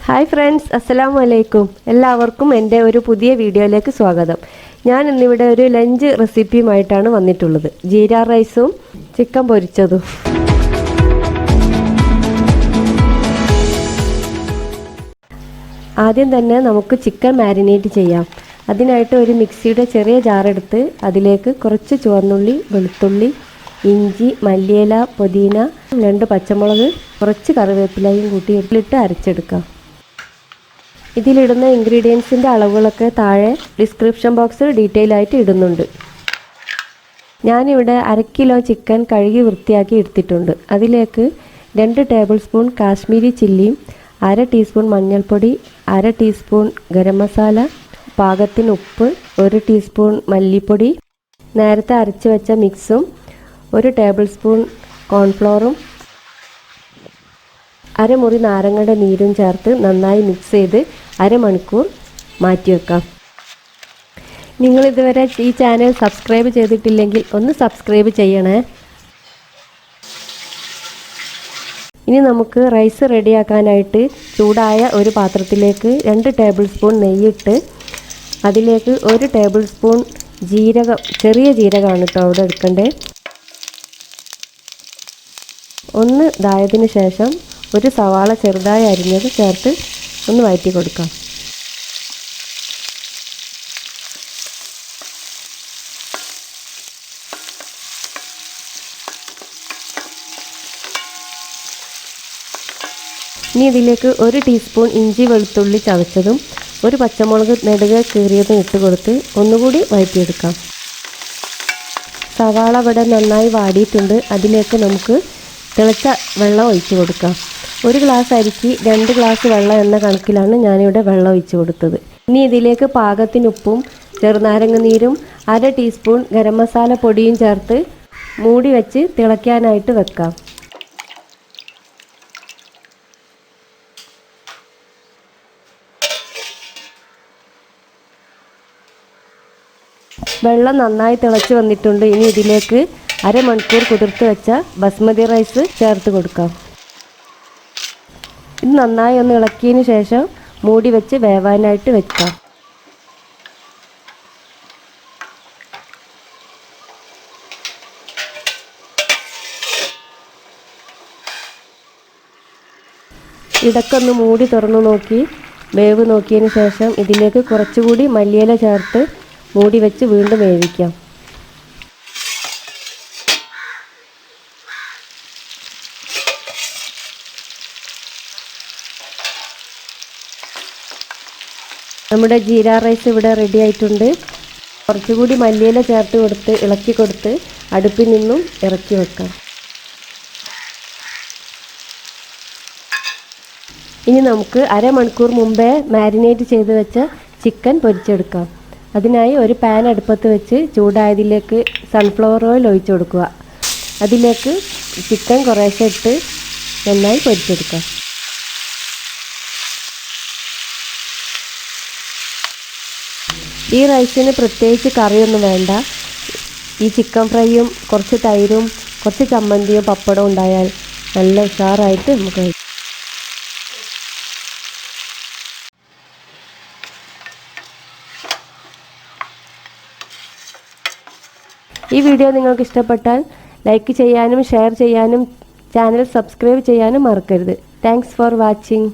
Hi friends, അസ്സലാമു അലൈക്കും. എല്ലാവർക്കും എൻ്റെ ഒരു പുതിയ വീഡിയോയിലേക്ക് സ്വാഗതം. ഞാൻ ഇന്നിവിടെ ഒരു ലഞ്ച് റെസിപ്പിയുമായിട്ടാണ് വന്നിട്ടുള്ളത്. ജീര റൈസും ചിക്കൻ പൊരിച്ചതും. ആദ്യം തന്നെ നമുക്ക് ചിക്കൻ മാരിനേറ്റ് ചെയ്യാം. അതിനായിട്ട് ഒരു മിക്സിയുടെ ചെറിയ ജാറെടുത്ത് അതിലേക്ക് കുറച്ച് ചുവന്നുള്ളി, വെളുത്തുള്ളി, ഇഞ്ചി, മല്ലിയില, പുതിന, 2 പച്ചമുളക്, കുറച്ച് കറിവേപ്പിലയും കൂട്ടി ഇട്ട് അരച്ചെടുക്കാം. ഇതിലിടുന്ന ഇൻഗ്രീഡിയൻസിൻ്റെ അളവുകളൊക്കെ താഴെ ഡിസ്ക്രിപ്ഷൻ ബോക്സ് ഡീറ്റെയിൽ ആയിട്ട് ഇടുന്നുണ്ട്. ഞാനിവിടെ 1/2 കിലോ ചിക്കൻ കഴുകി വൃത്തിയാക്കി എടുത്തിട്ടുണ്ട്. അതിലേക്ക് 2 ടേബിൾ സ്പൂൺ കാശ്മീരി ചില്ലിയും 1/2 ടീസ്പൂൺ മഞ്ഞൾപ്പൊടി, 1/2 ടീസ്പൂൺ ഗരം മസാല, പാകത്തിന് ഉപ്പ്, 1 ടീസ്പൂൺ മല്ലിപ്പൊടി, നേരത്തെ അരച്ച് വെച്ച മിക്സും 1 ടേബിൾ സ്പൂൺ കോൺഫ്ലോറും, അരമുറി നാരങ്ങയുടെ നീരും ചേർത്ത് നന്നായി മിക്സ് ചെയ്ത് അരമണിക്കൂർ മാറ്റി വെക്കാം. നിങ്ങളിതുവരെ ഈ ചാനൽ സബ്സ്ക്രൈബ് ചെയ്തിട്ടില്ലെങ്കിൽ ഒന്ന് സബ്സ്ക്രൈബ് ചെയ്യണേ. ഇനി നമുക്ക് റൈസ് റെഡിയാക്കാനായിട്ട് ചൂടായ ഒരു പാത്രത്തിലേക്ക് 2 ടേബിൾ സ്പൂൺ നെയ്യിട്ട് അതിലേക്ക് 1 ടേബിൾ സ്പൂൺ ജീരകം, ചെറിയ ജീരകമാണ് കേട്ടോ അവിടെ എടുക്കണ്ടേ, ഒന്ന് ഇതായതിനു ശേഷം 1 സവാള ചെറുതായി അരിഞ്ഞത് ചേർത്ത് ഒന്ന് വഴറ്റി കൊടുക്കാം. ഇനി ഇതിലേക്ക് 1 ടീസ്പൂൺ ഇഞ്ചി വെളുത്തുള്ളി ചതച്ചതും 1 പച്ചമുളക് നെടുകെ കീറിയതും ഇട്ട് കൊടുത്ത് ഒന്നുകൂടി വഴറ്റിയെടുക്കാം. സവാള ഇവിടെ നന്നായി വാടിയിട്ടുണ്ട്. അതിലേക്ക് നമുക്ക് തിളച്ച വെള്ളം ഒഴിച്ച് കൊടുക്കാം. 1 ഗ്ലാസ് അരിക്ക് 2 ഗ്ലാസ് വെള്ളം എന്ന കണക്കിലാണ് ഞാനിവിടെ വെള്ളം ഒഴിച്ച് കൊടുത്തത്. ഇനി ഇതിലേക്ക് പാകത്തിന് ഉപ്പും ചെറുനാരങ്ങ നീരും 1/2 ടീസ്പൂൺ ഗരം മസാല പൊടിയും ചേർത്ത് മൂടി വെച്ച് തിളയ്ക്കാനായിട്ട് വെക്കാം. വെള്ളം നന്നായി തിളച്ച് വന്നിട്ടുണ്ട്. ഇനി ഇതിലേക്ക് അരമണിക്കൂർ കുതിർത്ത് വെച്ച ബസ്മതി റൈസ് ചേർത്ത് കൊടുക്കാം. ഇത് നന്നായി ഒന്ന് ഇളക്കിയതിന് ശേഷം മൂടി വെച്ച് വേവാനായിട്ട് വെക്കാം. ഇടയ്ക്കൊന്ന് മൂടി തുറന്നു നോക്കി വേവ് നോക്കിയതിന് ശേഷം ഇതിലേക്ക് കുറച്ചുകൂടി മല്ലിയില ചേർത്ത് മൂടി വെച്ച് വീണ്ടും വേവിക്കാം. നമ്മുടെ ജീര റൈസ് ഇവിടെ റെഡി ആയിട്ടുണ്ട്. കുറച്ചുകൂടി മല്ലിയില ചേർത്ത് കൊടുത്ത് ഇളക്കി കൊടുത്ത് അടുപ്പിൽ നിന്നും ഇറക്കി വെക്കാം. ഇനി നമുക്ക് അരമണിക്കൂർ മുമ്പേ മാരിനേറ്റ് ചെയ്ത് വെച്ച ചിക്കൻ പൊരിച്ചെടുക്കാം. അതിനായി ഒരു പാൻ അടുപ്പത്ത് വെച്ച് ചൂടായതിലേക്ക് സൺഫ്ലവർ ഓയിൽ ഒഴിച്ചു കൊടുക്കുക. അതിലേക്ക് ചിക്കൻ കുറേശ്ശെ ഇട്ട് നന്നായി പൊരിച്ചെടുക്കാം. ഈ റൈസിന് പ്രത്യേകിച്ച് കറിയൊന്നും വേണ്ട. ഈ ചിക്കൻ ഫ്രൈയും കുറച്ച് തൈരും കുറച്ച് ചമ്മന്തിയും പപ്പടവും ഉണ്ടായാൽ നല്ല ഉഷാറായിട്ട് നമുക്ക് കഴിക്കാം. ഈ വീഡിയോ നിങ്ങൾക്ക് ഇഷ്ടപ്പെട്ടാൽ ലൈക്ക് ചെയ്യാനും ഷെയർ ചെയ്യാനും ചാനൽ സബ്സ്ക്രൈബ് ചെയ്യാനും മറക്കരുത്. Thanks for watching.